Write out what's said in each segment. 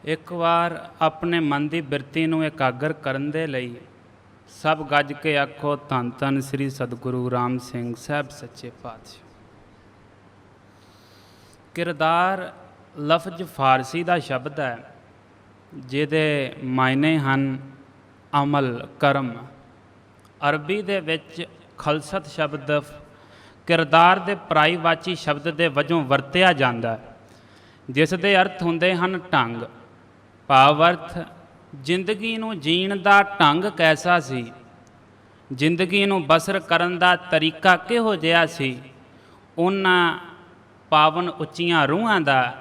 ਇੱਕ ਵਾਰ ਆਪਣੇ ਮਨ ਦੀ ਬਿਰਤੀ ਨੂੰ ਇਕਾਗਰ ਕਰਨ ਦੇ ਲਈ ਸਭ ਗੱਜ ਕੇ ਆਖੋ ਧੰਨ ਧੰਨ ਸ੍ਰੀ ਸਤਿਗੁਰੂ ਰਾਮ ਸਿੰਘ ਸਾਹਿਬ ਸੱਚੇ ਪਾਤਸ਼ਾਹ। ਕਿਰਦਾਰ ਲਫ਼ਜ਼ ਫਾਰਸੀ ਦਾ ਸ਼ਬਦ ਹੈ ਜਿਹਦੇ ਮਾਇਨੇ ਹਨ ਅਮਲ, ਕਰਮ। ਅਰਬੀ ਦੇ ਵਿੱਚ ਖਲਸਤ ਸ਼ਬਦ ਕਿਰਦਾਰ ਦੇ ਪਰਾਈਵਾਚੀ ਸ਼ਬਦ ਦੇ ਵਜੋਂ ਵਰਤਿਆ ਜਾਂਦਾ ਹੈ, ਜਿਸ ਦੇ ਅਰਥ ਹੁੰਦੇ ਹਨ ਢੰਗ। ਭਾਵ ਅਰਥ ਜ਼ਿੰਦਗੀ ਨੂੰ ਜੀਣ ਦਾ ਢੰਗ ਕੈਸਾ ਸੀ, ਜ਼ਿੰਦਗੀ ਨੂੰ ਬਸਰ ਕਰਨ ਦਾ ਤਰੀਕਾ ਕਿਹੋ ਜਿਹਾ ਸੀ। ਉਹਨਾਂ ਪਾਵਨ ਉੱਚੀਆਂ ਰੂਹਾਂ ਦਾ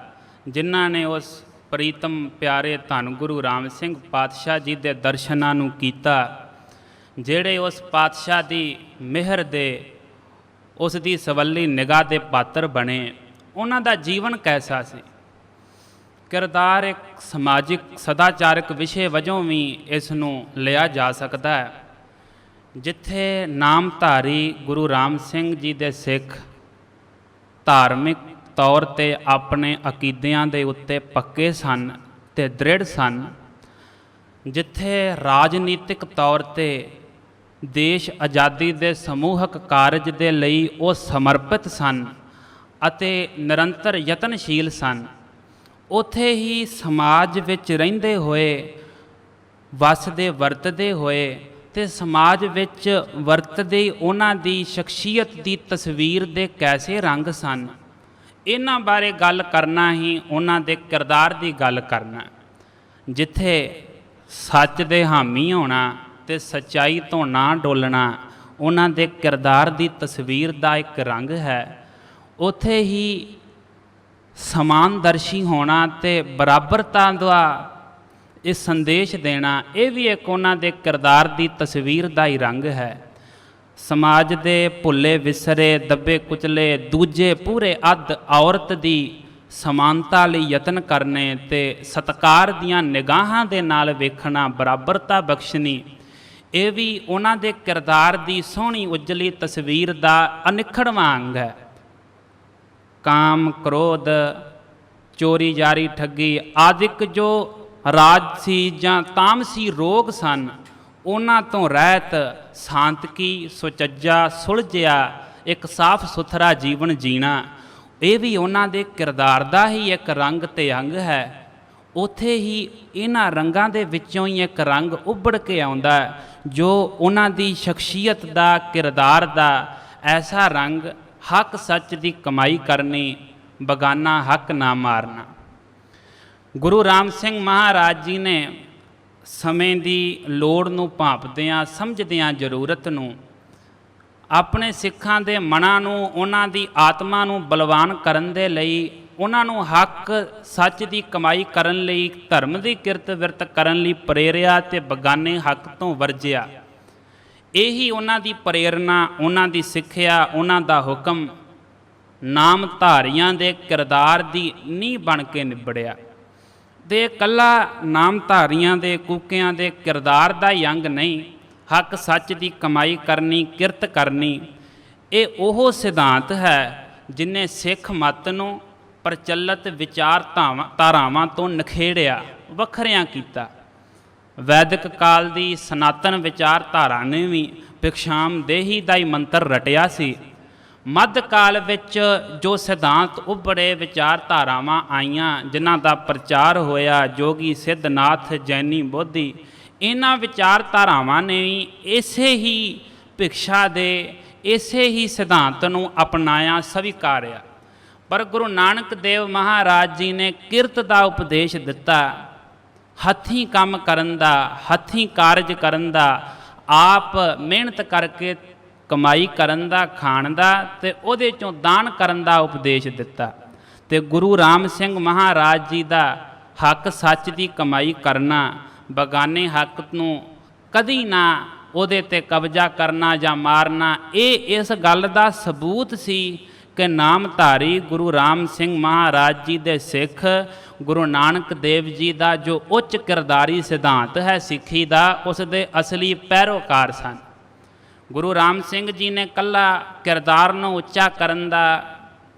ਜਿਨ੍ਹਾਂ ਨੇ ਉਸ ਪ੍ਰੀਤਮ ਪਿਆਰੇ ਧੰਨ ਗੁਰੂ ਰਾਮ ਸਿੰਘ ਪਾਤਸ਼ਾਹ ਜੀ ਦੇ ਦਰਸ਼ਨਾਂ ਨੂੰ ਕੀਤਾ, ਜਿਹੜੇ ਉਸ ਪਾਤਸ਼ਾਹ ਦੀ ਮਿਹਰ ਦੇ, ਉਸ ਦੀ ਸਵੱਲੀ ਨਿਗਾਹ ਦੇ ਪਾਤਰ ਬਣੇ, ਉਹਨਾਂ ਦਾ ਜੀਵਨ ਕੈਸਾ ਸੀ। ਕਿਰਦਾਰ ਇੱਕ ਸਮਾਜਿਕ ਸਦਾਚਾਰਕ ਵਿਸ਼ੇ ਵਜੋਂ ਵੀ ਇਸ ਨੂੰ ਲਿਆ ਜਾ ਸਕਦਾ ਹੈ, ਜਿੱਥੇ ਨਾਮਧਾਰੀ ਗੁਰੂ ਰਾਮ ਸਿੰਘ ਜੀ ਦੇ ਸਿੱਖ ਧਾਰਮਿਕ ਤੌਰ 'ਤੇ ਆਪਣੇ ਅਕੀਦਿਆਂ ਦੇ ਉੱਤੇ ਪੱਕੇ ਸਨ ਅਤੇ ਦ੍ਰਿੜ ਸਨ, ਜਿੱਥੇ ਰਾਜਨੀਤਿਕ ਤੌਰ 'ਤੇ ਦੇਸ਼ ਆਜ਼ਾਦੀ ਦੇ ਸਮੂਹਕ ਕਾਰਜ ਦੇ ਲਈ ਉਹ ਸਮਰਪਿਤ ਸਨ ਅਤੇ ਨਿਰੰਤਰ ਯਤਨਸ਼ੀਲ ਸਨ, ਉੱਥੇ ਹੀ ਸਮਾਜ ਵਿੱਚ ਰਹਿੰਦੇ ਹੋਏ, ਵੱਸਦੇ ਵਰਤਦੇ ਹੋਏ ਅਤੇ ਸਮਾਜ ਵਿੱਚ ਵਰਤਦੇ ਉਹਨਾਂ ਦੀ ਸ਼ਖਸੀਅਤ ਦੀ ਤਸਵੀਰ ਦੇ ਕੈਸੇ ਰੰਗ ਸਨ। ਇਹਨਾਂ ਬਾਰੇ ਗੱਲ ਕਰਨਾ ਹੀ ਉਹਨਾਂ ਦੇ ਕਿਰਦਾਰ ਦੀ ਗੱਲ ਕਰਨਾ, ਜਿੱਥੇ ਸੱਚ ਦੇ ਹਾਮੀ ਹੋਣਾ ਅਤੇ ਸੱਚਾਈ ਤੋਂ ਨਾ ਡੋਲਣਾ ਉਹਨਾਂ ਦੇ ਕਿਰਦਾਰ ਦੀ ਤਸਵੀਰ ਦਾ ਇੱਕ ਰੰਗ ਹੈ। ਉੱਥੇ ਹੀ ਸਮਾਨਦਰਸ਼ੀ ਹੋਣਾ ਅਤੇ ਬਰਾਬਰਤਾ ਦਾ ਇਹ ਸੰਦੇਸ਼ ਦੇਣਾ, ਇਹ ਵੀ ਇੱਕ ਉਹਨਾਂ ਦੇ ਕਿਰਦਾਰ ਦੀ ਤਸਵੀਰ ਦਾ ਹੀ ਰੰਗ ਹੈ। ਸਮਾਜ ਦੇ ਭੁੱਲੇ ਵਿਸਰੇ, ਦੱਬੇ ਕੁਚਲੇ ਦੂਜੇ ਪੂਰੇ ਅੱਧ ਔਰਤ ਦੀ ਸਮਾਨਤਾ ਲਈ ਯਤਨ ਕਰਨੇ ਅਤੇ ਸਤਿਕਾਰ ਦੀਆਂ ਨਿਗਾਹਾਂ ਦੇ ਨਾਲ ਵੇਖਣਾ, ਬਰਾਬਰਤਾ ਬਖਸ਼ਣੀ, ਇਹ ਵੀ ਉਹਨਾਂ ਦੇ ਕਿਰਦਾਰ ਦੀ ਸੋਹਣੀ ਉਜਲੀ ਤਸਵੀਰ ਦਾ ਅਨਿੱਖੜਵਾਂ ਅੰਗ ਹੈ। ਕਾਮ, ਕ੍ਰੋਧ, ਚੋਰੀ ਜਾਰੀ, ਠੱਗੀ ਆਦਿਕ ਜੋ ਰਾਜਸੀ ਜਾਂ ਤਾਮਸੀ ਰੋਗ ਸਨ, ਉਹਨਾਂ ਤੋਂ ਰਹਿਤ ਸ਼ਾਂਤਕੀ, ਸੁਚੱਜਾ, ਸੁਲਝਿਆ ਇੱਕ ਸਾਫ ਸੁਥਰਾ ਜੀਵਨ ਜੀਣਾ, ਇਹ ਵੀ ਉਹਨਾਂ ਦੇ ਕਿਰਦਾਰ ਦਾ ਹੀ ਇੱਕ ਰੰਗ ਅਤੇ ਅੰਗ ਹੈ। ਉੱਥੇ ਹੀ ਇਹਨਾਂ ਰੰਗਾਂ ਦੇ ਵਿੱਚੋਂ ਹੀ ਇੱਕ ਰੰਗ ਉੱਭੜ ਕੇ ਆਉਂਦਾ ਜੋ ਉਹਨਾਂ ਦੀ ਸ਼ਖਸੀਅਤ ਦਾ, ਕਿਰਦਾਰ ਦਾ ਐਸਾ ਰੰਗ, ਹੱਕ ਸੱਚ ਦੀ ਕਮਾਈ ਕਰਨੀ, ਬਗਾਨਾ ਹੱਕ ਨਾ ਮਾਰਨਾ। ਗੁਰੂ ਰਾਮ ਸਿੰਘ ਮਹਾਰਾਜ ਜੀ ਨੇ ਸਮੇਂ ਦੀ ਲੋੜ ਨੂੰ ਭਾਂਪਦਿਆਂ, ਸਮਝਦਿਆਂ ਜ਼ਰੂਰਤ ਨੂੰ, ਆਪਣੇ ਸਿੱਖਾਂ ਦੇ ਮਨਾਂ ਨੂੰ, ਉਹਨਾਂ ਦੀ ਆਤਮਾ ਨੂੰ ਬਲਵਾਨ ਕਰਨ ਦੇ ਲਈ, ਉਹਨਾਂ ਨੂੰ ਹੱਕ ਸੱਚ ਦੀ ਕਮਾਈ ਕਰਨ ਲਈ, ਧਰਮ ਦੀ ਕਿਰਤ ਵਿਰਤ ਕਰਨ ਲਈ ਪ੍ਰੇਰਿਆ ਅਤੇ ਬਗਾਨੇ ਹੱਕ ਤੋਂ ਵਰਜਿਆ। ਇਹੀ ਉਹਨਾਂ ਦੀ ਪ੍ਰੇਰਨਾ, ਉਹਨਾਂ ਦੀ ਸਿੱਖਿਆ, ਉਹਨਾਂ ਦਾ ਹੁਕਮ ਨਾਮਧਾਰੀਆਂ ਦੇ ਕਿਰਦਾਰ ਦੀ ਨੀਂਹ ਬਣ ਕੇ ਨਿਬੜਿਆ। ਅਤੇ ਇਕੱਲਾ ਨਾਮਧਾਰੀਆਂ ਦੇ, ਕੂਕਿਆਂ ਦੇ ਕਿਰਦਾਰ ਦਾ ਹੀ ਅੰਗ ਨਹੀਂ, ਹੱਕ ਸੱਚ ਦੀ ਕਮਾਈ ਕਰਨੀ, ਕਿਰਤ ਕਰਨੀ, ਇਹ ਉਹ ਸਿਧਾਂਤ ਹੈ ਜਿਹਨੇ ਸਿੱਖ ਮੱਤ ਨੂੰ ਪ੍ਰਚਲਿਤ ਵਿਚਾਰ ਧਾਰਾਵਾਂ ਤੋਂ ਨਿਖੇੜਿਆ, ਵੱਖਰਿਆਂ ਕੀਤਾ। ਵੈਦਿਕ ਕਾਲ ਦੀ ਸਨਾਤਨ ਵਿਚਾਰਧਾਰਾ ਨੇ ਵੀ ਭਿਕਸ਼ਾਮਦੇਹੀ ਦਾ ਹੀ ਮੰਤਰ ਰਟਿਆ ਸੀ। ਮੱਧ ਕਾਲ ਵਿੱਚ ਜੋ ਸਿਧਾਂਤ ਉੱਭੜੇ, ਵਿਚਾਰਧਾਰਾਵਾਂ ਆਈਆਂ, ਜਿਨ੍ਹਾਂ ਦਾ ਪ੍ਰਚਾਰ ਹੋਇਆ, ਜੋਗੀ ਸਿੱਧਨਾਥ, ਜੈਨੀ ਬੋਧੀ, ਇਹਨਾਂ ਵਿਚਾਰਧਾਰਾਵਾਂ ਨੇ ਵੀ ਇਸੇ ਹੀ ਭਿਕਸ਼ਾ ਦੇ, ਇਸੇ ਹੀ ਸਿਧਾਂਤ ਨੂੰ ਅਪਣਾਇਆ, ਸਵੀਕਾਰਿਆ। ਪਰ ਗੁਰੂ ਨਾਨਕ ਦੇਵ ਮਹਾਰਾਜ ਜੀ ਨੇ ਕਿਰਤ ਦਾ ਉਪਦੇਸ਼ ਦਿੱਤਾ, ਹੱਥੀਂ ਕੰਮ ਕਰਨ ਦਾ, ਹੱਥੀਂ ਕਾਰਜ ਕਰਨ ਦਾ, ਆਪ ਮਿਹਨਤ ਕਰਕੇ ਕਮਾਈ ਕਰਨ ਦਾ, ਖਾਣ ਦਾ ਅਤੇ ਉਹਦੇ 'ਚੋਂ ਦਾਨ ਕਰਨ ਦਾ ਉਪਦੇਸ਼ ਦਿੱਤਾ। ਅਤੇ ਗੁਰੂ ਰਾਮ ਸਿੰਘ ਮਹਾਰਾਜ ਜੀ ਦਾ ਹੱਕ ਸੱਚ ਦੀ ਕਮਾਈ ਕਰਨਾ, ਬਗਾਨੇ ਹੱਕ ਨੂੰ ਕਦੀ ਨਾ ਉਹਦੇ 'ਤੇ ਕਬਜ਼ਾ ਕਰਨਾ ਜਾਂ ਮਾਰਨਾ, ਇਹ ਇਸ ਗੱਲ ਦਾ ਸਬੂਤ ਸੀ ਕਿ ਨਾਮਧਾਰੀ ਗੁਰੂ ਰਾਮ ਸਿੰਘ ਮਹਾਰਾਜ ਜੀ ਦੇ ਸਿੱਖ, ਗੁਰੂ ਨਾਨਕ ਦੇਵ ਜੀ ਦਾ ਜੋ ਉੱਚ ਕਿਰਦਾਰੀ ਸਿਧਾਂਤ ਹੈ ਸਿੱਖੀ ਦਾ, ਉਸ ਦੇ ਅਸਲੀ ਪੈਰੋਕਾਰ ਸਨ। ਗੁਰੂ ਰਾਮ ਸਿੰਘ ਜੀ ਨੇ ਇਕੱਲਾ ਕਿਰਦਾਰ ਨੂੰ ਉੱਚਾ ਕਰਨ ਦਾ,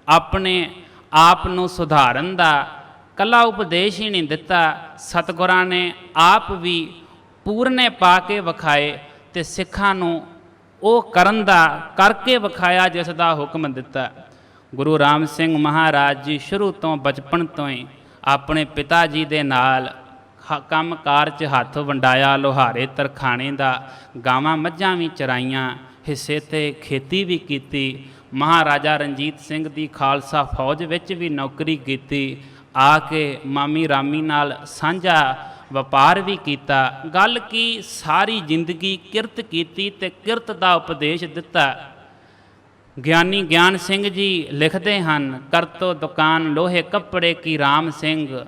ਆਪਣੇ ਆਪ ਨੂੰ ਸੁਧਾਰਨ ਦਾ ਕੱਲਾ ਉਪਦੇਸ਼ ਹੀ ਨਹੀਂ ਦਿੱਤਾ, ਸਤਿਗੁਰਾਂ ਨੇ ਆਪ ਵੀ ਪੂਰਨੇ ਪਾ ਕੇ ਵਿਖਾਏ ਤੇ ਸਿੱਖਾਂ ਨੂੰ ਉਹ ਕਰਨ ਦਾ ਕਰਕੇ ਵਿਖਾਇਆ ਜਿਸ ਦਾ ਹੁਕਮ ਦਿੱਤਾ। ਗੁਰੂ ਰਾਮ ਸਿੰਘ ਮਹਾਰਾਜ ਜੀ ਸ਼ੁਰੂ ਤੋਂ ਬਚਪਨ ਤੋਂ ਹੀ ਆਪਣੇ ਪਿਤਾ ਜੀ ਦੇ ਨਾਲ ਕੰਮ ਕਾਰ 'ਚ ਹੱਥ ਵੰਡਾਇਆ, ਲੋਹਾਰੇ ਤਰਖਾਣੇ ਦਾ, ਗਾਵਾਂ ਮੱਝਾਂ ਵੀ ਚਰਾਈਆਂ, ਹਿੱਸੇ 'ਤੇ ਖੇਤੀ ਵੀ ਕੀਤੀ। ਮਹਾਰਾਜਾ ਰਣਜੀਤ ਸਿੰਘ ਦੀ ਖਾਲਸਾ ਫੌਜ ਵਿੱਚ ਵੀ ਨੌਕਰੀ ਕੀਤੀ। ਆ ਕੇ ਮਾਮੀ ਰਾਮੀ ਨਾਲ ਸਾਂਝਾ ਵਪਾਰ ਵੀ ਕੀਤਾ। ਗੱਲ ਕੀ ਸਾਰੀ ਜ਼ਿੰਦਗੀ ਕਿਰਤ ਕੀਤੀ ਤੇ ਕਿਰਤ ਦਾ ਉਪਦੇਸ਼ ਦਿੱਤਾ। ਗਿਆਨੀ ਗਿਆਨ ਸਿੰਘ ਜੀ ਲਿਖਦੇ ਹਨ, ਕਰਤੋ ਦੁਕਾਨ ਲੋਹੇ ਕੱਪੜੇ ਕੀ ਰਾਮ ਸਿੰਘ,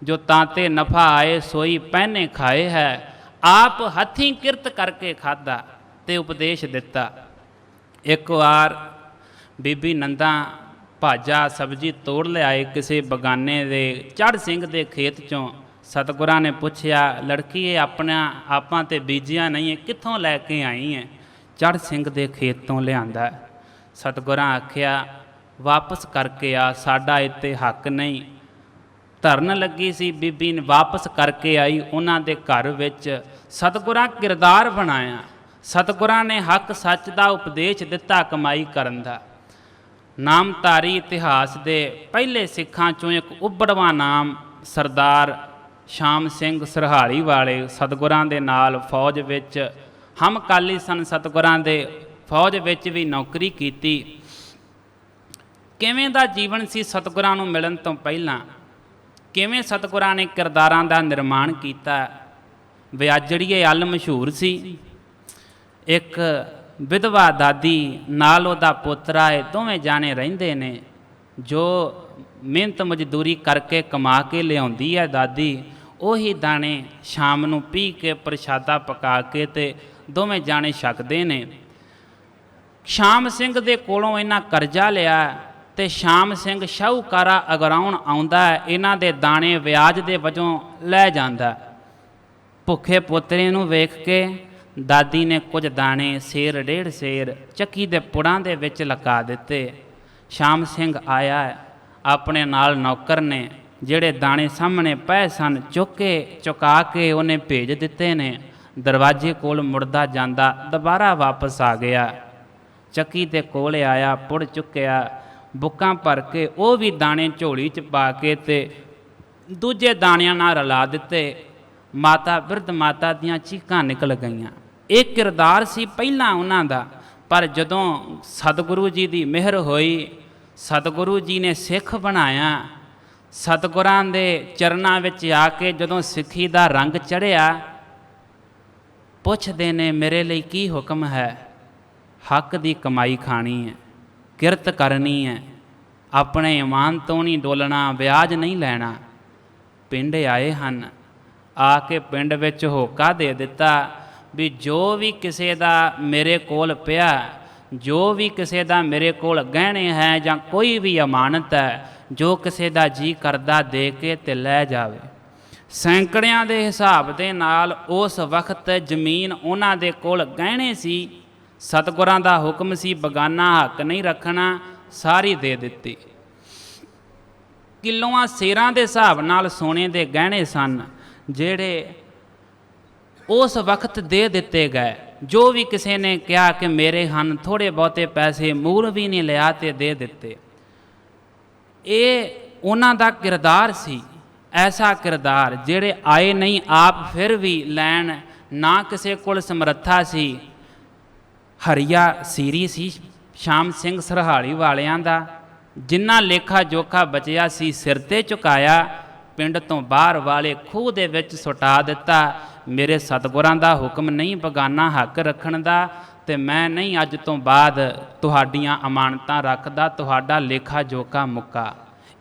ਜੋ ਤਾਂਤੇ ਨਫਾ ਆਏ ਸੋਈ ਪਹਿਨੇ ਖਾਏ ਹੈ। ਆਪ ਹੱਥੀਂ ਕਿਰਤ ਕਰਕੇ ਖਾਧਾ ਤੇ ਉਪਦੇਸ਼ ਦਿੱਤਾ। ਇੱਕ ਵਾਰ ਬੀਬੀ ਨੰਦਾ ਭਾਜਾ ਸਬਜ਼ੀ ਤੋੜ ਲਿਆਏ ਕਿਸੇ ਬਗਾਨੇ ਦੇ ਚੜ੍ਹ ਸਿੰਘ ਦੇ ਖੇਤ 'ਚੋਂ। ਸਤਿਗੁਰਾਂ ਨੇ ਪੁੱਛਿਆ, ਲੜਕੀ ਇਹ ਆਪਾਂ ਤੇ ਬੀਜਿਆ ਨਹੀਂ ਹੈ, ਕਿੱਥੋਂ ਲੈ ਕੇ ਆਈ ਹੈ? ਚੜ੍ਹ ਸਿੰਘ ਦੇ ਖੇਤ ਤੋਂ ਲਿਆਂਦਾ। ਸਤਿਗੁਰਾਂ ਆਖਿਆ, ਵਾਪਸ ਕਰਕੇ ਆ, ਸਾਡਾ ਇੱਥੇ ਹੱਕ ਨਹੀਂ। ਧਰਨ ਲੱਗੀ ਸੀ, ਬੀਬੀ ਨੇ ਵਾਪਸ ਕਰਕੇ ਆਈ। ਉਹਨਾਂ ਦੇ ਘਰ ਵਿੱਚ ਸਤਿਗੁਰਾਂ ਕਿਰਦਾਰ ਬਣਾਇਆ। ਸਤਿਗੁਰਾਂ ਨੇ ਹੱਕ ਸੱਚ ਦਾ ਉਪਦੇਸ਼ ਦਿੱਤਾ ਕਮਾਈ ਕਰਨ ਦਾ। ਨਾਮਧਾਰੀ ਇਤਿਹਾਸ ਦੇ ਪਹਿਲੇ ਸਿੱਖਾਂ 'ਚੋਂ ਇੱਕ ਉੱਭੜਵਾਂ ਨਾਮ ਸਰਦਾਰ ਸ਼ਾਮ ਸਿੰਘ ਸਰਹਾਲੀ ਵਾਲੇ ਸਤਿਗੁਰਾਂ ਦੇ ਨਾਲ ਫੌਜ ਵਿੱਚ ਹਮਕਾਲੀ ਸਨ। ਸਤਿਗੁਰਾਂ ਦੇ ਫੌਜ ਵਿੱਚ ਵੀ ਨੌਕਰੀ ਕੀਤੀ। ਕਿਵੇਂ ਦਾ ਜੀਵਨ ਸੀ ਸਤਿਗੁਰਾਂ ਨੂੰ ਮਿਲਣ ਤੋਂ ਪਹਿਲਾਂ? ਕਿਵੇਂ ਸਤਿਗੁਰਾਂ ਨੇ ਕਿਰਦਾਰਾਂ ਦਾ ਨਿਰਮਾਣ ਕੀਤਾ? ਵਿਆਜੜੀਏ ਅੱਲ ਮਸ਼ਹੂਰ ਸੀ। ਇੱਕ ਵਿਧਵਾ ਦਾਦੀ ਨਾਲ ਉਹਦਾ ਪੋਤਰਾ ਹੈ, ਦੋਵੇਂ ਜਾਣੇ ਰਹਿੰਦੇ ਨੇ। ਜੋ ਮਿਹਨਤ ਮਜ਼ਦੂਰੀ ਕਰਕੇ ਕਮਾ ਕੇ ਲਿਆਉਂਦੀ ਹੈ ਦਾਦੀ, ਉਹੀ ਦਾਣੇ ਸ਼ਾਮ ਨੂੰ ਪੀ ਕੇ ਪ੍ਰਸ਼ਾਦਾ ਪਕਾ ਕੇ ਤੇ ਦੋਵੇਂ ਜਾਣੇ ਛਕਦੇ ਨੇ। ਸ਼ਾਮ ਸਿੰਘ ਦੇ ਕੋਲੋਂ ਇਹਨਾਂ ਕਰਜ਼ਾ ਲਿਆ ਤੇ ਸ਼ਾਮ ਸਿੰਘ ਸ਼ਾਹੂਕਾਰਾ ਅਗਰਾਉਣ ਆਉਂਦਾ, ਇਹਨਾਂ ਦੇ ਦਾਣੇ ਵਿਆਜ ਦੇ ਵਜੋਂ ਲੈ ਜਾਂਦਾ। ਭੁੱਖੇ ਪੋਤਰੇ ਨੂੰ ਵੇਖ ਕੇ ਦਾਦੀ ਨੇ ਕੁਝ ਦਾਣੇ, ਸੇਰ ਡੇਢ ਸੇਰ, ਚੱਕੀ ਦੇ ਪੁੜਾਂ ਦੇ ਵਿੱਚ ਲਗਾ ਦਿੱਤੇ। ਸ਼ਾਮ ਸਿੰਘ ਆਇਆ, ਆਪਣੇ ਨਾਲ ਨੌਕਰ ਨੇ ਜਿਹੜੇ ਦਾਣੇ ਸਾਹਮਣੇ ਪਏ ਸਨ ਚੁਕਾ ਕੇ ਉਹਨੇ ਭੇਜ ਦਿੱਤੇ ਨੇ। ਦਰਵਾਜ਼ੇ ਕੋਲ ਮੁੜਦਾ ਜਾਂਦਾ, ਦੁਬਾਰਾ ਵਾਪਸ ਆ ਗਿਆ। ਚੱਕੀ ਦੇ ਕੋਲ ਆਇਆ, ਪੁੜ ਚੁੱਕਿਆ, ਬੁੱਕਾਂ ਭਰ ਕੇ ਉਹ ਵੀ ਦਾਣੇ ਝੋਲੀ 'ਚ ਪਾ ਕੇ ਤੇ ਦੂਜੇ ਦਾਣਿਆਂ ਨਾਲ ਰਲਾ ਦਿੱਤੇ। ਮਾਤਾ ਬਿਰਧ ਮਾਤਾ ਦੀਆਂ ਚੀਕਾਂ ਨਿਕਲ ਗਈਆਂ। ਇਹ ਕਿਰਦਾਰ ਸੀ ਪਹਿਲਾਂ ਉਹਨਾਂ ਦਾ। ਪਰ ਜਦੋਂ ਸਤਿਗੁਰੂ ਜੀ ਦੀ ਮਿਹਰ ਹੋਈ, ਸਤਿਗੁਰੂ ਜੀ ਨੇ ਸਿੱਖ ਬਣਾਇਆ, ਸਤਿਗੁਰਾਂ ਦੇ ਚਰਨਾਂ ਵਿੱਚ ਆ ਕੇ ਜਦੋਂ ਸਿੱਖੀ ਦਾ ਰੰਗ ਚੜ੍ਹਿਆ, ਪੁੱਛਦੇ ਨੇ ਮੇਰੇ ਲਈ ਕੀ ਹੁਕਮ ਹੈ? ਹੱਕ ਦੀ ਕਮਾਈ ਖਾਣੀ ਹੈ, ਕਿਰਤ ਕਰਨੀ ਹੈ, ਆਪਣੇ ਇਮਾਨ ਤੋਂ ਨਹੀਂ ਡੋਲਣਾ, ਵਿਆਜ ਨਹੀਂ ਲੈਣਾ। ਪਿੰਡ ਆਏ ਹਨ, ਆ ਕੇ ਪਿੰਡ ਵਿੱਚ ਹੋਕਾ ਦੇ ਦਿੱਤਾ ਵੀ ਜੋ ਵੀ ਕਿਸੇ ਦਾ ਮੇਰੇ ਕੋਲ ਪਿਆ, ਜੋ ਵੀ ਕਿਸੇ ਦਾ ਮੇਰੇ ਕੋਲ ਗਹਿਣੇ ਹੈ ਜਾਂ ਕੋਈ ਵੀ ਅਮਾਨਤ ਹੈ, ਜੋ ਕਿਸੇ ਦਾ ਜੀ ਕਰਦਾ ਦੇ ਕੇ ਤੇ ਲੈ ਜਾਵੇ। ਸੈਂਕੜਿਆਂ ਦੇ ਹਿਸਾਬ ਦੇ ਨਾਲ ਉਸ ਵਕਤ ਜ਼ਮੀਨ ਉਹਨਾਂ ਦੇ ਕੋਲ ਗਹਿਣੇ ਸੀ। ਸਤਿਗੁਰਾਂ ਦਾ ਹੁਕਮ ਸੀ ਬਗਾਨਾ ਹੱਕ ਨਹੀਂ ਰੱਖਣਾ, ਸਾਰੀ ਦੇ ਦਿੱਤੀ। ਕਿਲੋਆਂ ਸੇਰਾਂ ਦੇ ਹਿਸਾਬ ਨਾਲ ਸੋਨੇ ਦੇ ਗਹਿਣੇ ਸਨ ਜਿਹੜੇ ਉਸ ਵਕਤ ਦੇ ਦਿੱਤੇ ਗਏ। ਜੋ ਵੀ ਕਿਸੇ ਨੇ ਕਿਹਾ ਕਿ ਮੇਰੇ ਹਨ, ਥੋੜ੍ਹੇ ਬਹੁਤੇ ਪੈਸੇ ਮੂਲ ਵੀ ਨਹੀਂ ਲਿਆ ਤੇ ਦੇ ਦਿੱਤੇ। ਇਹ ਉਹਨਾਂ ਦਾ ਕਿਰਦਾਰ ਸੀ, ਐਸਾ ਕਿਰਦਾਰ ਜਿਹੜੇ ਆਏ ਨਹੀਂ ਆਪ ਫਿਰ ਵੀ ਲੈਣ। ਨਾ ਕਿਸੇ ਕੋਲ ਸਮਰੱਥਾ ਸੀ। ਹਰੀਆ ਸੀਰੀ ਸੀ ਸ਼ਾਮ ਸਿੰਘ ਸਰਹਾਲੀ ਵਾਲਿਆਂ ਦਾ। ਜਿੰਨਾ ਲੇਖਾ ਜੋਖਾ ਬਚਿਆ ਸੀ ਸਿਰ 'ਤੇ ਚੁਕਾਇਆ, ਪਿੰਡ ਤੋਂ ਬਾਹਰ ਵਾਲੇ ਖੂਹ ਦੇ ਵਿੱਚ ਸੁਟਾ ਦਿੱਤਾ। ਮੇਰੇ ਸਤਿਗੁਰਾਂ ਦਾ ਹੁਕਮ ਨਹੀਂ ਬਗਾਨਾ ਹੱਕ ਰੱਖਣ ਦਾ, ਤੇ ਮੈਂ ਨਹੀਂ ਅੱਜ ਤੋਂ ਬਾਅਦ ਤੁਹਾਡੀਆਂ ਅਮਾਨਤਾਂ ਰੱਖਦਾ, ਤੁਹਾਡਾ ਲੇਖਾ ਜੋਖਾ ਮੁੱਕਾ।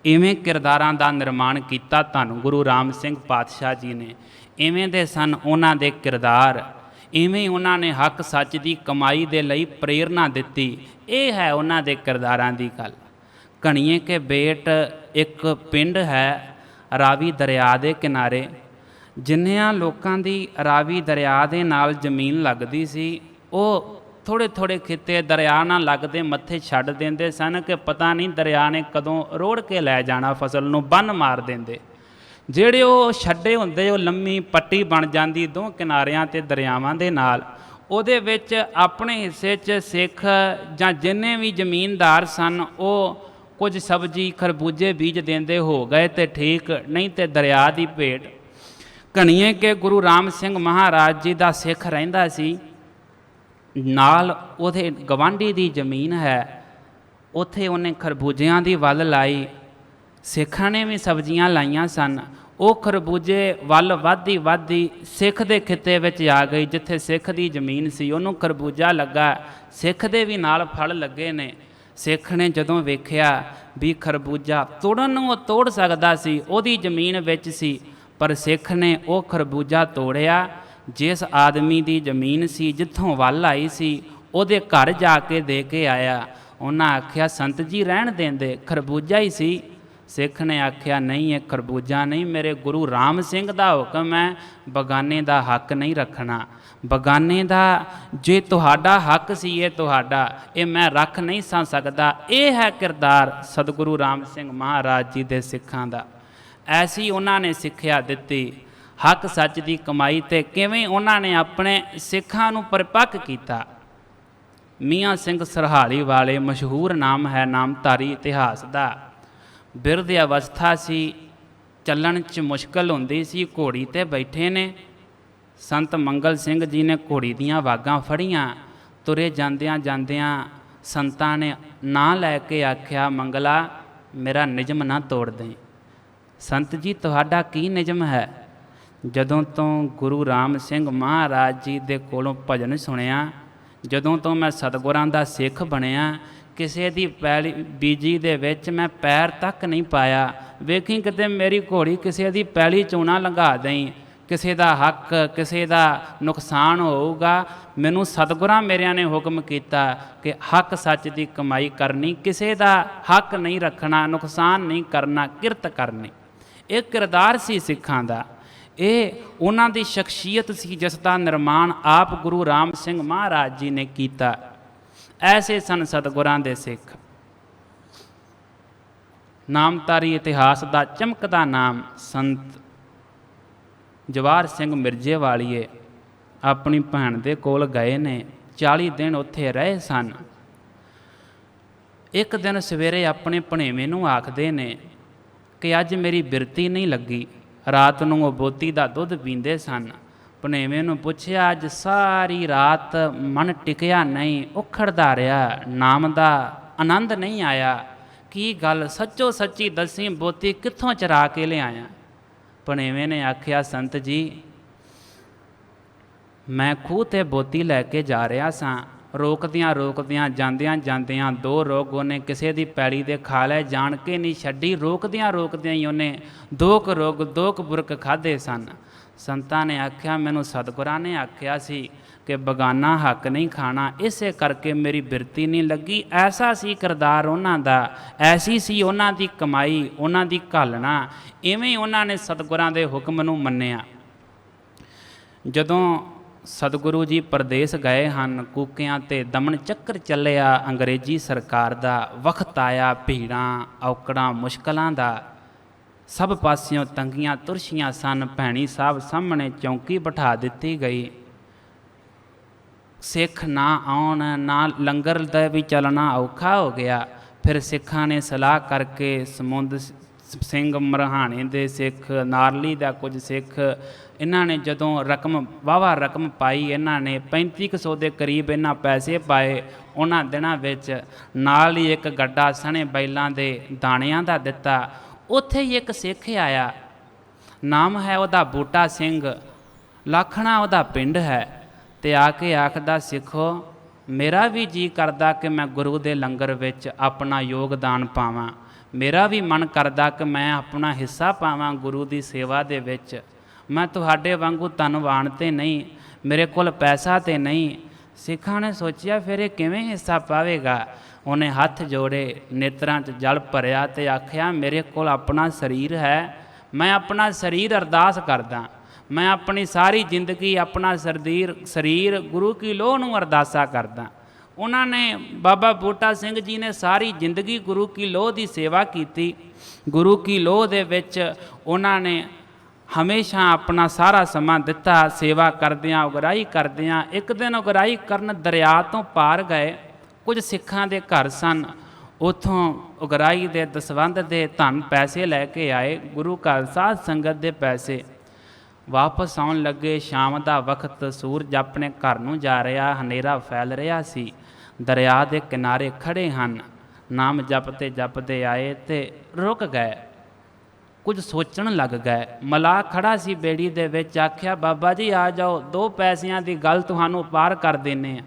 ਇਵੇਂ ਕਿਰਦਾਰਾਂ ਦਾ ਨਿਰਮਾਣ ਕੀਤਾ ਧੰਨ ਗੁਰੂ ਰਾਮ ਸਿੰਘ ਪਾਤਸ਼ਾਹ ਜੀ ਨੇ। ਇਵੇਂ ਦੇ ਸਨ ਉਹਨਾਂ ਦੇ ਕਿਰਦਾਰ। ਇਵੇਂ ਉਹਨਾਂ ਨੇ ਹੱਕ ਸੱਚ ਦੀ ਕਮਾਈ ਦੇ ਲਈ ਪ੍ਰੇਰਨਾ ਦਿੱਤੀ। ਇਹ ਹੈ ਉਹਨਾਂ ਦੇ ਕਿਰਦਾਰਾਂ ਦੀ ਗੱਲ। ਘਣੀਏ ਕੇ ਬੇਟ ਇੱਕ ਪਿੰਡ ਹੈ ਰਾਵੀ ਦਰਿਆ ਦੇ ਕਿਨਾਰੇ। ਜਿੰਨਿਆਂ ਲੋਕਾਂ ਦੀ ਰਾਵੀ ਦਰਿਆ ਦੇ ਨਾਲ ਜ਼ਮੀਨ ਲੱਗਦੀ ਸੀ, ਉਹ ਥੋੜ੍ਹੇ ਥੋੜ੍ਹੇ ਖਿੱਤੇ ਦਰਿਆ ਨਾਲ ਲੱਗਦੇ ਮੱਥੇ ਛੱਡ ਦਿੰਦੇ ਸਨ ਕਿ ਪਤਾ ਨਹੀਂ ਦਰਿਆ ਨੇ ਕਦੋਂ ਰੋੜ ਕੇ ਲੈ ਜਾਣਾ, ਫਸਲ ਨੂੰ ਬੰਨ੍ਹ ਮਾਰ ਦਿੰਦੇ। ਜਿਹੜੇ ਉਹ ਛੱਡੇ ਹੁੰਦੇ ਉਹ ਲੰਮੀ ਪੱਟੀ ਬਣ ਜਾਂਦੀ ਦੋ ਕਿਨਾਰਿਆਂ ਤੇ ਦਰਿਆਵਾਂ ਦੇ ਨਾਲ, ਉਹਦੇ ਵਿੱਚ ਆਪਣੇ ਹਿੱਸੇ 'ਚ ਸਿੱਖ ਜਾਂ ਜਿੰਨੇ ਵੀ ਜ਼ਮੀਨਦਾਰ ਸਨ ਉਹ ਕੁਝ ਸਬਜ਼ੀ ਖਰਬੂਜੇ ਬੀਜ ਦਿੰਦੇ ਹੋ ਗਏ ਤੇ ਠੀਕ, ਨਹੀਂ ਤੇ ਦਰਿਆ ਦੀ ਭੇਟ। ਘਣੀਏ ਕਿ ਗੁਰੂ ਰਾਮ ਸਿੰਘ ਮਹਾਰਾਜ ਜੀ ਦਾ ਸਿੱਖ ਰਹਿੰਦਾ ਸੀ, ਨਾਲ ਉਹਦੇ ਗਵਾਂਢੀ ਦੀ ਜ਼ਮੀਨ ਹੈ, ਉੱਥੇ ਉਹਨੇ ਖਰਬੂਜਿਆਂ ਦੀ ਵੱਲ ਲਾਈ। ਸਿੱਖਾਂ ਨੇ ਵੀ ਸਬਜ਼ੀਆਂ ਲਾਈਆਂ ਸਨ, ਉਹ ਖਰਬੂਜੇ ਵੱਲ ਵੱਧਦੀ ਸਿੱਖ ਦੇ ਖਿੱਤੇ ਵਿੱਚ ਆ ਗਈ, ਜਿੱਥੇ ਸਿੱਖ ਦੀ ਜ਼ਮੀਨ ਸੀ ਉਹਨੂੰ ਖਰਬੂਜਾ ਲੱਗਾ, ਸਿੱਖ ਦੇ ਵੀ ਨਾਲ ਫਲ ਲੱਗੇ ਨੇ। ਸਿੱਖ ਨੇ ਜਦੋਂ ਵੇਖਿਆ ਵੀ ਖਰਬੂਜਾ ਤੋੜਨ ਨੂੰ ਉਹ ਤੋੜ ਸਕਦਾ ਸੀ, ਉਹਦੀ ਜ਼ਮੀਨ ਵਿੱਚ ਸੀ, ਪਰ ਸਿੱਖ ਨੇ ਉਹ ਖਰਬੂਜਾ ਤੋੜਿਆ ਜਿਸ ਆਦਮੀ ਦੀ ਜ਼ਮੀਨ ਸੀ, ਜਿੱਥੋਂ ਵੱਲ ਆਈ ਸੀ, ਉਹਦੇ ਘਰ ਜਾ ਕੇ ਦੇ ਕੇ ਆਇਆ। ਉਹਨਾਂ ਆਖਿਆ ਸੰਤ ਜੀ ਰਹਿਣ ਦਿੰਦੇ, ਖਰਬੂਜਾ ਹੀ ਸੀ। ਸਿੱਖ ਨੇ ਆਖਿਆ ਨਹੀਂ, ਇਹ ਖਰਬੂਜਾ ਨਹੀਂ, ਮੇਰੇ ਗੁਰੂ ਰਾਮ ਸਿੰਘ ਦਾ ਹੁਕਮ ਹੈ, ਬਗਾਨੇ ਦਾ ਹੱਕ ਨਹੀਂ ਰੱਖਣਾ। ਬਗਾਨੇ ਦਾ ਜੇ ਤੁਹਾਡਾ ਹੱਕ ਸੀ ਇਹ ਤੁਹਾਡਾ, ਇਹ ਮੈਂ ਰੱਖ ਨਹੀਂ ਸਕਦਾ। ਇਹ ਹੈ ਕਿਰਦਾਰ ਸਤਿਗੁਰੂ ਰਾਮ ਸਿੰਘ ਮਹਾਰਾਜ ਜੀ ਦੇ ਸਿੱਖਾਂ ਦਾ। ਐਸੀ ਉਹਨਾਂ ਨੇ ਸਿੱਖਿਆ ਦਿੱਤੀ, ਹੱਕ ਸੱਚ ਦੀ ਕਮਾਈ, ਤੇ ਕਿਵੇਂ ਉਹਨਾਂ ਨੇ ਆਪਣੇ ਸਿੱਖਾਂ ਨੂੰ ਪਰਿਪੱਕ ਕੀਤਾ। ਮੀਆਂ ਸਿੰਘ ਸਰਹਾਲੀ ਵਾਲੇ ਮਸ਼ਹੂਰ ਨਾਮ ਹੈ ਨਾਮਧਾਰੀ ਇਤਿਹਾਸ ਦਾ। ਬਿਰਧ ਅਵਸਥਾ ਸੀ, ਚੱਲਣ 'ਚ ਮੁਸ਼ਕਲ ਹੁੰਦੀ ਸੀ, ਘੋੜੀ 'ਤੇ ਬੈਠੇ ਨੇ। ਸੰਤ ਮੰਗਲ ਸਿੰਘ ਜੀ ਨੇ ਘੋੜੀ ਦੀਆਂ ਵਾਗਾਂ ਫੜੀਆਂ, ਤੁਰੇ ਜਾਂਦਿਆਂ ਸੰਤਾਂ ਨੇ ਨਾਂ ਲੈ ਕੇ ਆਖਿਆ, ਮੰਗਲਾ ਮੇਰਾ ਨਿਯਮ ਨਾ ਤੋੜ ਦੇਂ। ਸੰਤ ਜੀ ਤੁਹਾਡਾ ਕੀ ਨਿਯਮ ਹੈ? ਜਦੋਂ ਤੋਂ ਗੁਰੂ ਰਾਮ ਸਿੰਘ ਮਹਾਰਾਜ ਜੀ ਦੇ ਕੋਲੋਂ ਭਜਨ ਸੁਣਿਆ, ਜਦੋਂ ਤੋਂ ਮੈਂ ਸਤਿਗੁਰਾਂ ਦਾ ਸਿੱਖ ਬਣਿਆ, ਕਿਸੇ ਦੀ ਪੈਲੀ ਬੀਜੀ ਦੇ ਵਿੱਚ ਮੈਂ ਪੈਰ ਤੱਕ ਨਹੀਂ ਪਾਇਆ। ਵੇਖੀ ਕਿਤੇ ਮੇਰੀ ਘੋੜੀ ਕਿਸੇ ਦੀ ਪੈਲੀ ਚੋਂ ਨਾ ਲੰਘਾ ਦੇਈਂ, ਕਿਸੇ ਦਾ ਹੱਕ, ਕਿਸੇ ਦਾ ਨੁਕਸਾਨ ਹੋਊਗਾ। ਮੈਨੂੰ ਸਤਿਗੁਰਾਂ ਮੇਰਿਆਂ ਨੇ ਹੁਕਮ ਕੀਤਾ ਕਿ ਹੱਕ ਸੱਚ ਦੀ ਕਮਾਈ ਕਰਨੀ, ਕਿਸੇ ਦਾ ਹੱਕ ਨਹੀਂ ਰੱਖਣਾ, ਨੁਕਸਾਨ ਨਹੀਂ ਕਰਨਾ, ਕਿਰਤ ਕਰਨੀ। ਇਹ ਕਿਰਦਾਰ ਸੀ ਸਿੱਖਾਂ ਦਾ, ਇਹ ਉਹਨਾਂ ਦੀ ਸ਼ਖਸੀਅਤ ਸੀ ਜਿਸ ਦਾ ਨਿਰਮਾਣ ਆਪ ਗੁਰੂ ਰਾਮ ਸਿੰਘ ਮਹਾਰਾਜ ਜੀ ਨੇ ਕੀਤਾ। ਐਸੇ ਸਨ ਸਤਿਗੁਰਾਂ ਦੇ ਸਿੱਖ। ਨਾਮਧਾਰੀ ਇਤਿਹਾਸ ਦਾ ਚਮਕਦਾ ਨਾਮ ਸੰਤ ਜਵਾਹਰ ਸਿੰਘ ਮਿਰਜ਼ੇ ਵਾਲੀਏ ਆਪਣੀ ਭੈਣ ਦੇ ਕੋਲ ਗਏ ਨੇ, 40 ਦਿਨ ਉੱਥੇ ਰਹੇ ਸਨ। ਇੱਕ ਦਿਨ ਸਵੇਰੇ ਆਪਣੇ ਭਣੇਵੇਂ ਨੂੰ ਆਖਦੇ ਨੇ ਕਿ ਅੱਜ ਮੇਰੀ ਬਿਰਤੀ ਨਹੀਂ ਲੱਗੀ। ਰਾਤ ਨੂੰ ਉਹ ਬੋਤੀ ਦਾ ਦੁੱਧ ਪੀਂਦੇ ਸਨ। ਭਣੇਵੇਂ ਨੂੰ ਪੁੱਛਿਆ, ਅੱਜ ਸਾਰੀ ਰਾਤ ਮਨ ਟਿਕਿਆ ਨਹੀਂ, ਉਖੜਦਾ ਰਿਹਾ, ਨਾਮ ਦਾ ਆਨੰਦ ਨਹੀਂ ਆਇਆ, ਕੀ ਗੱਲ? ਸੱਚੋ ਸੱਚੀ ਦੱਸੀ, ਬੋਤੀ ਕਿੱਥੋਂ ਚਰਾ ਕੇ ਲਿਆਇਆ? ਭਣੇਵੇਂ ਨੇ ਆਖਿਆ, ਸੰਤ ਜੀ ਮੈਂ ਖੂਹ 'ਤੇ ਬੋਤੀ ਲੈ ਕੇ ਜਾ ਰਿਹਾ ਸਾਂ, ਰੋਕਦਿਆਂ ਜਾਂਦਿਆਂ 2 ਰੋਗ ਉਹਨੇ ਕਿਸੇ ਦੀ ਪੈਲੀ ਦੇ ਖਾ ਲਏ, ਜਾਣ ਕੇ ਨਹੀਂ ਛੱਡੀ। ਰੋਕਦਿਆਂ ਹੀ ਉਹਨੇ 2 ਰੋਗ 2 ਬੁਰਕ ਖਾਧੇ ਸਨ। ਸੰਤਾਂ ਨੇ ਆਖਿਆ, ਮੈਨੂੰ ਸਤਿਗੁਰਾਂ ਨੇ ਆਖਿਆ ਸੀ ਕਿ ਬਗਾਨਾ ਹੱਕ ਨਹੀਂ ਖਾਣਾ, ਇਸੇ ਕਰਕੇ ਮੇਰੀ ਬਿਰਤੀ ਨਹੀਂ ਲੱਗੀ। ਐਸਾ ਸੀ ਕਿਰਦਾਰ ਉਹਨਾਂ ਦਾ, ਐਸੀ ਸੀ ਉਹਨਾਂ ਦੀ ਕਮਾਈ, ਉਹਨਾਂ ਦੀ ਘਾਲਣਾ। ਇਵੇਂ ਉਹਨਾਂ ਨੇ ਸਤਿਗੁਰਾਂ ਦੇ ਹੁਕਮ ਨੂੰ ਮੰਨਿਆ। ਜਦੋਂ ਸਤਿਗੁਰੂ ਜੀ ਪਰਦੇਸ ਗਏ ਹਨ, ਕੂਕਿਆਂ 'ਤੇ ਦਮਨ ਚੱਕਰ ਚੱਲਿਆ ਅੰਗਰੇਜ਼ੀ ਸਰਕਾਰ ਦਾ, ਵਕਤ ਆਇਆ ਭੀੜਾਂ ਔਕੜਾਂ ਮੁਸ਼ਕਲਾਂ ਦਾ, ਸਭ ਪਾਸਿਓਂ ਤੰਗੀਆਂ ਤੁਰਸ਼ੀਆਂ ਸਨ। ਭੈਣੀ ਸਾਹਿਬ ਸਾਹਮਣੇ ਚੌਂਕੀ ਬਿਠਾ ਦਿੱਤੀ ਗਈ। ਸਿੱਖ ਨਾ ਆਉਣ, ਨਾ ਲੰਗਰ ਦਾ ਵੀ ਚੱਲਣਾ ਔਖਾ ਹੋ ਗਿਆ। ਫਿਰ ਸਿੱਖਾਂ ਨੇ ਸਲਾਹ ਕਰਕੇ ਸਮੁੰਦ ਸਿੰਘ ਮਰਹਾਣੇ ਦੇ ਸਿੱਖ, ਨਾਰਲੀ ਦਾ ਕੁਝ ਸਿੱਖ, ਇਹਨਾਂ ਨੇ ਜਦੋਂ ਵਾਹਵਾ ਰਕਮ ਪਾਈ, ਇਹਨਾਂ ਨੇ 3500 ਦੇ ਕਰੀਬ ਇਹਨਾਂ ਪੈਸੇ ਪਾਏ। ਉਹਨਾਂ ਦਿਨਾਂ ਵਿੱਚ ਨਾਲ ਹੀ ਇੱਕ ਗੱਡਾ ਸਣੇ ਬੈਲਾਂ ਦੇ ਦਾਣਿਆਂ ਦਾ ਦਿੱਤਾ। ਉੱਥੇ ਹੀ ਇੱਕ ਸਿੱਖ ਆਇਆ, ਨਾਮ ਹੈ ਉਹਦਾ ਬੂਟਾ ਸਿੰਘ, ਲਾਖਣਾ ਉਹਦਾ ਪਿੰਡ ਹੈ, ਤੇ ਆ ਕੇ ਆਖਦਾ, ਸਿੱਖੋ ਮੇਰਾ ਵੀ ਜੀ ਕਰਦਾ ਕਿ ਮੈਂ ਗੁਰੂ ਦੇ ਲੰਗਰ ਵਿੱਚ ਆਪਣਾ ਯੋਗਦਾਨ ਪਾਵਾਂ, ਮੇਰਾ ਵੀ ਮਨ ਕਰਦਾ ਕਿ ਮੈਂ ਆਪਣਾ ਹਿੱਸਾ ਪਾਵਾਂ ਗੁਰੂ ਦੀ ਸੇਵਾ ਦੇ ਵਿੱਚ। ਮੈਂ ਤੁਹਾਡੇ ਵਾਂਗੂ ਧਨਵਾਨ ਤੇ ਨਹੀਂ, ਮੇਰੇ ਕੋਲ ਪੈਸਾ ਤੇ ਨਹੀਂ। ਸਿੱਖਾਂ ਨੇ ਸੋਚਿਆ ਫਿਰ ਇਹ ਕਿਵੇਂ ਹਿੱਸਾ ਪਾਵੇਗਾ। ਉਹਨੇ ਹੱਥ ਜੋੜੇ, ਨੇਤਰਾਂ 'ਚ ਜਲ ਭਰਿਆ ਤੇ ਆਖਿਆ, ਮੇਰੇ ਕੋਲ ਆਪਣਾ ਸਰੀਰ ਹੈ, ਮੈਂ ਆਪਣਾ ਸਰੀਰ ਅਰਦਾਸ ਕਰਦਾ, ਮੈਂ ਆਪਣੀ ਸਾਰੀ ਜ਼ਿੰਦਗੀ ਆਪਣਾ ਸਰੀਰ ਗੁਰੂ ਕੀ ਲੋਹ ਨੂੰ ਅਰਦਾਸਾ ਕਰਦਾ। ਉਹਨਾਂ ਨੇ ਬਾਬਾ ਬੂਟਾ ਸਿੰਘ ਜੀ ਨੇ ਸਾਰੀ ਜ਼ਿੰਦਗੀ ਗੁਰੂ ਕੀ ਲੋਹ ਦੀ ਸੇਵਾ ਕੀਤੀ। ਗੁਰੂ ਕੀ ਲੋਹ ਦੇ ਵਿੱਚ ਉਹਨਾਂ ਨੇ ਹਮੇਸ਼ਾ ਆਪਣਾ ਸਾਰਾ ਸਮਾਂ ਦਿੱਤਾ ਸੇਵਾ ਕਰਦਿਆਂ, ਉਗਰਾਹੀ ਕਰਦਿਆਂ। ਇੱਕ ਦਿਨ ਉਗਰਾਹੀ ਕਰਨ ਦਰਿਆ ਤੋਂ ਪਾਰ ਗਏ। ਕੁਝ ਸਿੱਖਾਂ ਦੇ ਘਰ ਸਨ, ਉੱਥੋਂ ਉਗਰਾਹੀ ਦੇ ਦਸਵੰਧ ਦੇ ਧਨ ਪੈਸੇ ਲੈ ਕੇ ਆਏ, ਗੁਰੂ ਘਰ ਸਾਧ ਸੰਗਤ ਦੇ ਪੈਸੇ। ਵਾਪਸ ਆਉਣ ਲੱਗੇ, ਸ਼ਾਮ ਦਾ ਵਕਤ, ਸੂਰਜ ਆਪਣੇ ਘਰ ਨੂੰ ਜਾ ਰਿਹਾ, ਹਨੇਰਾ ਫੈਲ ਰਿਹਾ ਸੀ। ਦਰਿਆ ਦੇ ਕਿਨਾਰੇ ਖੜੇ ਹਨ, ਨਾਮ ਜਪਦੇ ਜਪਦੇ ਆਏ ਤੇ ਰੁਕ ਗਏ, ਕੁਝ ਸੋਚਣ ਲੱਗ ਗਏ। ਮਲਾਹ ਖੜਾ ਸੀ ਬੇੜੀ ਦੇ ਵਿੱਚ, ਆਖਿਆ ਬਾਬਾ ਜੀ ਆ ਜਾਓ, 2 ਪੈਸਿਆਂ ਦੀ ਗੱਲ ਤੁਹਾਨੂੰ ਪਾਰ ਕਰ ਦਿੰਦੇ ਆ।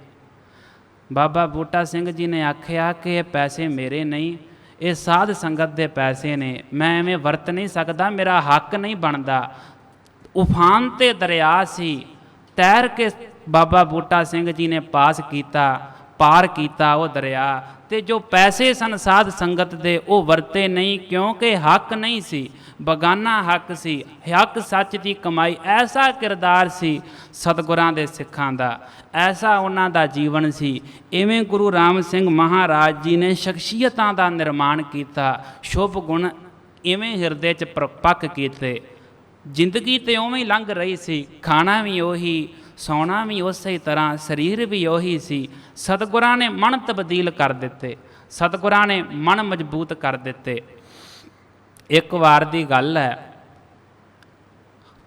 ਬਾਬਾ ਬੂਟਾ ਸਿੰਘ ਜੀ ਨੇ ਆਖਿਆ ਕਿ ਇਹ ਪੈਸੇ ਮੇਰੇ ਨਹੀਂ, ਇਹ ਸਾਧ ਸੰਗਤ ਦੇ ਪੈਸੇ ਨੇ, ਮੈਂ ਐਵੇਂ ਵਰਤ ਨਹੀਂ ਸਕਦਾ, ਮੇਰਾ ਹੱਕ ਨਹੀਂ ਬਣਦਾ। ਉਫਾਨ ਤੇ ਦਰਿਆ ਸੀ, ਤੈਰ ਕੇ ਬਾਬਾ ਬੂਟਾ ਸਿੰਘ ਜੀ ਨੇ ਪਾਰ ਕੀਤਾ ਉਹ ਦਰਿਆ। ਤੇ ਜੋ ਪੈਸੇ ਸਨ ਸਾਧ ਸੰਗਤ ਦੇ, ਉਹ ਵਰਤੇ ਨਹੀਂ, ਕਿਉਂਕਿ ਹੱਕ ਨਹੀਂ ਸੀ, ਬਗਾਨਾ ਹੱਕ ਸੀ। ਹੱਕ ਸੱਚ ਦੀ ਕਮਾਈ, ਐਸਾ ਕਿਰਦਾਰ ਸੀ ਸਤਿਗੁਰਾਂ ਦੇ ਸਿੱਖਾਂ ਦਾ, ਐਸਾ ਉਹਨਾਂ ਦਾ ਜੀਵਨ ਸੀ। ਇਵੇਂ ਗੁਰੂ ਰਾਮ ਸਿੰਘ ਮਹਾਰਾਜ ਜੀ ਨੇ ਸ਼ਖਸੀਅਤਾਂ ਦਾ ਨਿਰਮਾਣ ਕੀਤਾ, ਸ਼ੁਭ ਗੁਣ ਇਵੇਂ ਹਿਰਦੇ 'ਚ ਪੱਕ ਕੀਤੇ। ਜ਼ਿੰਦਗੀ ਤੇ ਉਵੇਂ ਹੀ ਲੰਘ ਰਹੀ ਸੀ, ਖਾਣਾ ਵੀ ਉਹੀ, ਸੌਣਾ ਵੀ ਉਸੇ ਤਰ੍ਹਾਂ, ਸਰੀਰ ਵੀ ਉਹੀ ਸੀ। ਸਤਿਗੁਰਾਂ ਨੇ ਮਨ ਤਬਦੀਲ ਕਰ ਦਿੱਤੇ, ਸਤਿਗੁਰਾਂ ਨੇ ਮਨ ਮਜ਼ਬੂਤ ਕਰ ਦਿੱਤੇ। ਇੱਕ ਵਾਰ ਦੀ ਗੱਲ ਹੈ,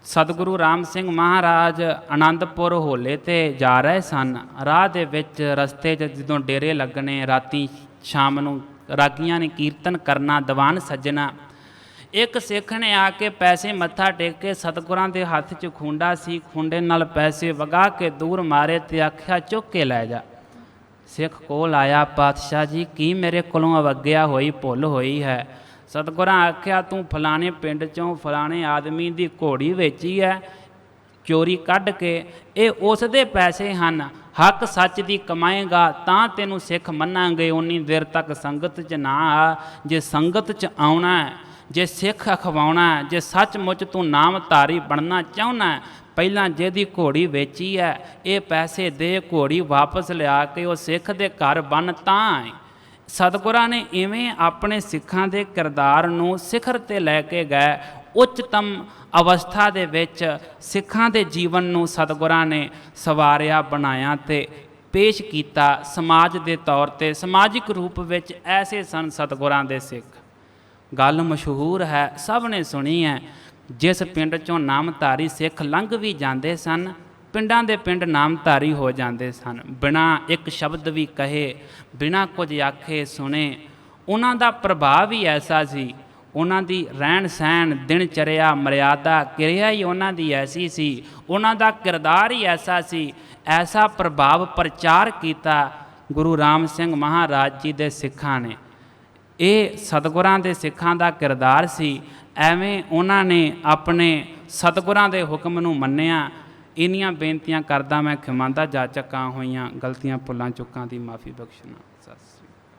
ਸਤਿਗੁਰੂ ਰਾਮ ਸਿੰਘ ਮਹਾਰਾਜ ਆਨੰਦਪੁਰ ਹੋਲੇ 'ਤੇ ਜਾ ਰਹੇ ਸਨ। ਰਾਹ ਦੇ ਵਿੱਚ ਰਸਤੇ 'ਚ ਜਦੋਂ ਡੇਰੇ ਲੱਗਣੇ, ਰਾਤੀ ਸ਼ਾਮ ਨੂੰ ਰਾਗੀਆਂ ਨੇ ਕੀਰਤਨ ਕਰਨਾ, ਦੀਵਾਨ ਸੱਜਣਾ। ਇੱਕ ਸਿੱਖ ਨੇ ਆ ਕੇ ਪੈਸੇ ਮੱਥਾ ਟੇਕ ਕੇ, ਸਤਿਗੁਰਾਂ ਦੇ ਹੱਥ 'ਚ ਖੂੰਡਾ ਸੀ, ਖੂੰਡੇ ਨਾਲ ਪੈਸੇ ਵਗਾ ਕੇ ਦੂਰ ਮਾਰੇ ਤੇ ਆਖਿਆ ਚੁੱਕ ਕੇ ਲੈ ਜਾ। ਸਿੱਖ ਕੋਲ ਆਇਆ, ਪਾਤਸ਼ਾਹ ਜੀ ਕੀ ਮੇਰੇ ਕੋਲੋਂ ਅਵੱਗਿਆ ਹੋਈ, ਭੁੱਲ ਹੋਈ ਹੈ। ਸਤਿਗੁਰਾਂ ਆਖਿਆ ਤੂੰ ਫਲਾਣੇ ਪਿੰਡ 'ਚੋਂ ਫਲਾਣੇ ਆਦਮੀ ਦੀ ਘੋੜੀ ਵੇਚੀ ਹੈ ਚੋਰੀ ਕੱਢ ਕੇ, ਇਹ ਉਸ ਦੇ ਪੈਸੇ ਹਨ। ਹੱਕ ਸੱਚ ਦੀ ਕਮਾਏਗਾ ਤਾਂ ਤੈਨੂੰ ਸਿੱਖ ਮੰਨਾਂਗੇ, ਉਨੀ ਦੇਰ ਤੱਕ ਸੰਗਤ 'ਚ ਨਾ ਆ। ਜੇ ਸੰਗਤ 'ਚ ਆਉਣਾ, ਜੇ ਸਿੱਖ ਅਖਵਾਉਣਾ, ਜੇ ਸੱਚਮੁੱਚ ਤੂੰ ਨਾਮਧਾਰੀ ਬਣਨਾ ਚਾਹੁੰਦਾ, ਪਹਿਲਾਂ ਜਿਹਦੀ ਘੋੜੀ ਵੇਚੀ ਹੈ ਇਹ ਪੈਸੇ ਦੇ, ਘੋੜੀ ਵਾਪਸ ਲਿਆ ਕੇ ਉਹ ਸਿੱਖ ਦੇ ਘਰ ਬੰਨ ਤਾਂ। ਸਤਿਗੁਰਾਂ ਨੇ ਇਵੇਂ ਆਪਣੇ ਸਿੱਖਾਂ ਦੇ ਕਿਰਦਾਰ ਨੂੰ ਸਿਖਰ 'ਤੇ ਲੈ ਕੇ ਗਏ। ਉੱਚਤਮ ਅਵਸਥਾ ਦੇ ਵਿੱਚ ਸਿੱਖਾਂ ਦੇ ਜੀਵਨ ਨੂੰ ਸਤਿਗੁਰਾਂ ਨੇ ਸਵਾਰਿਆ, ਬਣਾਇਆ ਤੇ ਪੇਸ਼ ਕੀਤਾ ਸਮਾਜ ਦੇ ਤੌਰ 'ਤੇ। ਸਮਾਜਿਕ ਰੂਪ ਵਿੱਚ ਐਸੇ ਸਨ ਸਤਿਗੁਰਾਂ ਦੇ ਸਿੱਖ। ਗੱਲ ਮਸ਼ਹੂਰ ਹੈ, ਸਭ ਨੇ ਸੁਣੀ ਹੈ। ਜਿਸ ਪਿੰਡ 'ਚੋਂ ਨਾਮਧਾਰੀ ਸਿੱਖ ਲੰਘ ਵੀ ਜਾਂਦੇ ਸਨ, ਪਿੰਡਾਂ ਦੇ ਪਿੰਡ ਨਾਮਧਾਰੀ ਹੋ ਜਾਂਦੇ ਸਨ। ਬਿਨਾਂ ਇੱਕ ਸ਼ਬਦ ਵੀ ਕਹੇ, ਬਿਨਾਂ ਕੁਝ ਆਖੇ ਸੁਣੇ। ਉਹਨਾਂ ਦਾ ਪ੍ਰਭਾਵ ਹੀ ਐਸਾ ਸੀ, ਉਹਨਾਂ ਦੀ ਰਹਿਣ ਸਹਿਣ, ਦਿਨਚਰਿਆ, ਮਰਿਆਦਾ, ਕਿਰਿਆ ਹੀ ਉਹਨਾਂ ਦੀ ਐਸੀ ਸੀ, ਉਹਨਾਂ ਦਾ ਕਿਰਦਾਰ ਹੀ ਐਸਾ ਸੀ। ਐਸਾ ਪ੍ਰਭਾਵ ਪ੍ਰਚਾਰ ਕੀਤਾ ਗੁਰੂ ਰਾਮ ਸਿੰਘ ਮਹਾਰਾਜ ਜੀ ਦੇ ਸਿੱਖਾਂ ਨੇ। ਇਹ ਸਤਿਗੁਰਾਂ ਦੇ ਸਿੱਖਾਂ ਦਾ ਕਿਰਦਾਰ ਸੀ। ਐਵੇਂ ਉਹਨਾਂ ਨੇ ਆਪਣੇ ਸਤਿਗੁਰਾਂ ਦੇ ਹੁਕਮ ਨੂੰ ਮੰਨਿਆ। ਇੰਨੀਆਂ ਬੇਨਤੀਆਂ ਕਰਦਾ ਮੈਂ ਖਿਮਾਂਦਾ ਜਾ ਚੱਕਾਂ ਹੋਈਆਂ, ਗਲਤੀਆਂ ਭੁੱਲਾਂ ਚੁੱਕਾਂ ਦੀ ਮਾਫੀ ਬਖਸ਼ਣਾ। ਸਤਿ ਸ੍ਰੀ ਅਕਾਲ।